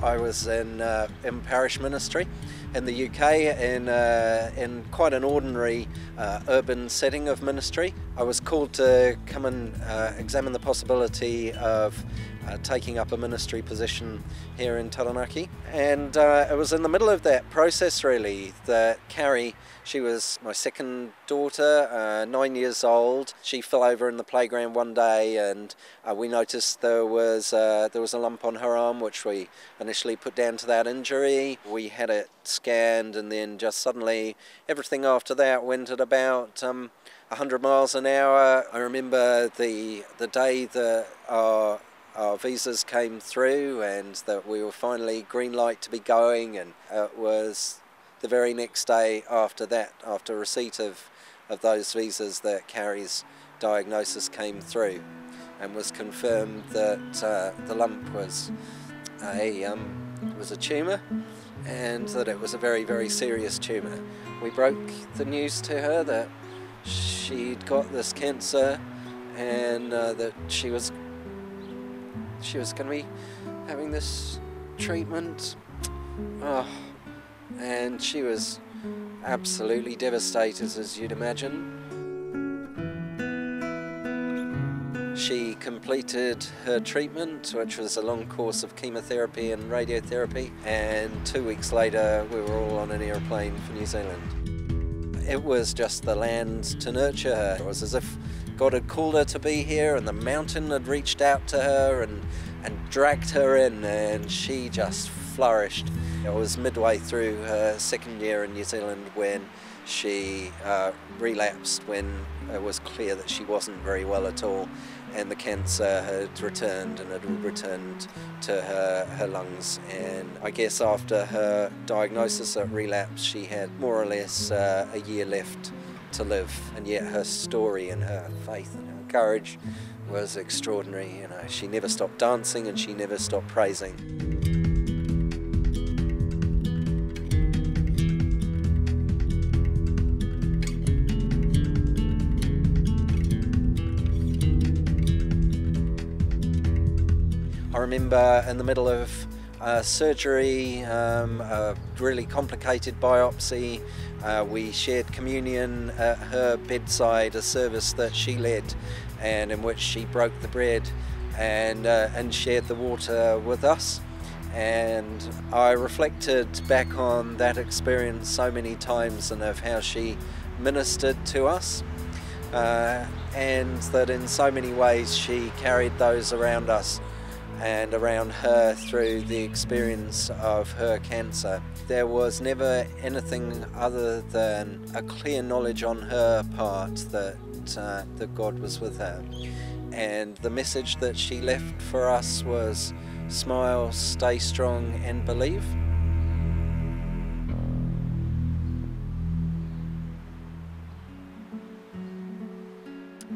I was in parish ministry in the UK in quite an ordinary urban setting of ministry. I was called to come and examine the possibility of taking up a ministry position here in Taranaki, and it was in the middle of that process really that Carrie, she was my second daughter, 9 years old. She fell over in the playground one day, and we noticed there was a lump on her arm, which we initially put down to that injury. We had it scanned, and then just suddenly everything after that went at about 100 miles an hour. I remember the day that our visas came through and that we were finally green light to be going, and it was the very next day after that, after receipt of those visas, that Carrie's diagnosis came through and was confirmed that the lump was a tumour, and that it was a very, very serious tumour. We broke the news to her that she'd got this cancer, and that she was going to be having this treatment. And she was absolutely devastated, as you'd imagine. She completed her treatment, which was a long course of chemotherapy and radiotherapy, and 2 weeks later we were all on an aeroplane for New Zealand. It was just the land to nurture her. It was as if God had called her to be here, and the mountain had reached out to her and dragged her in, and she just flourished. It was midway through her second year in New Zealand when she relapsed, when it was clear that she wasn't very well at all, and the cancer had returned, and it had returned to her lungs. And I guess after her diagnosis of relapse, she had more or less a year left to live, and yet her story and her faith and her courage was extraordinary. You know, she never stopped dancing and she never stopped praising. I remember in the middle of surgery, a really complicated biopsy. We shared communion at her bedside, a service that she led, and in which she broke the bread and shared the water with us. And I reflected back on that experience so many times, and of how she ministered to us, and that in so many ways she carried those around us and around her through the experience of her cancer. There was never anything other than a clear knowledge on her part that God was with her. And the message that she left for us was, smile, stay strong, and believe.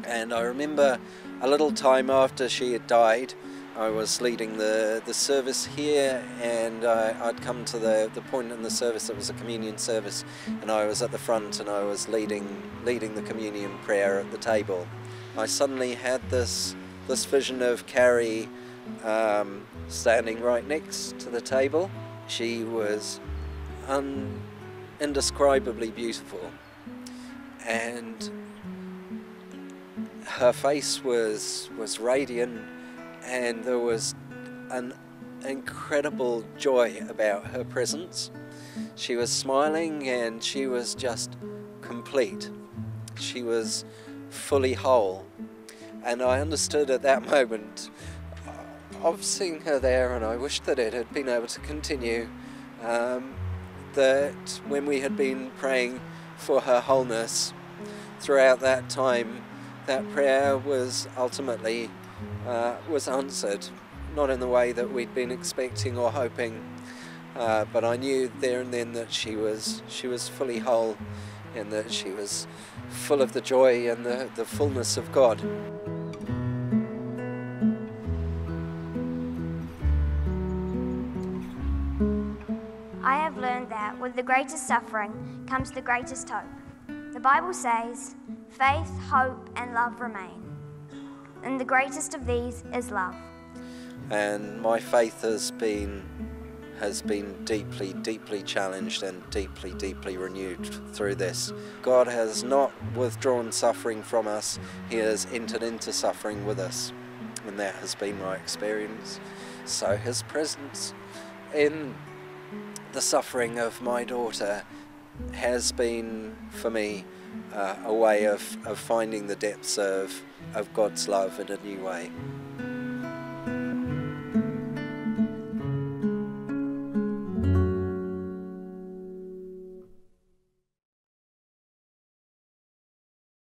And I remember a little time after she had died, I was leading the service here, and I'd come to the point in the service that was a communion service, and I was at the front and I was leading the communion prayer at the table. I suddenly had this vision of Carrie standing right next to the table. She was indescribably beautiful, and her face was radiant, and there was an incredible joy about her presence. She was smiling, and she was just complete. She was fully whole. And I understood at that moment of seeing her there, and I wished that it had been able to continue, that when we had been praying for her wholeness throughout that time, that prayer was ultimately was answered, not in the way that we'd been expecting or hoping, but I knew there and then that she was fully whole, and that she was full of the joy and the fullness of God. I have learned that with the greatest suffering comes the greatest hope. The Bible says, faith, hope, and love remain. And the greatest of these is love. And my faith has been has been deeply, deeply challenged and deeply, deeply renewed through this. God has not withdrawn suffering from us, he has entered into suffering with us, and that has been my experience. So his presence in the suffering of my daughter has been for me a way of finding the depths of God's love in a new way.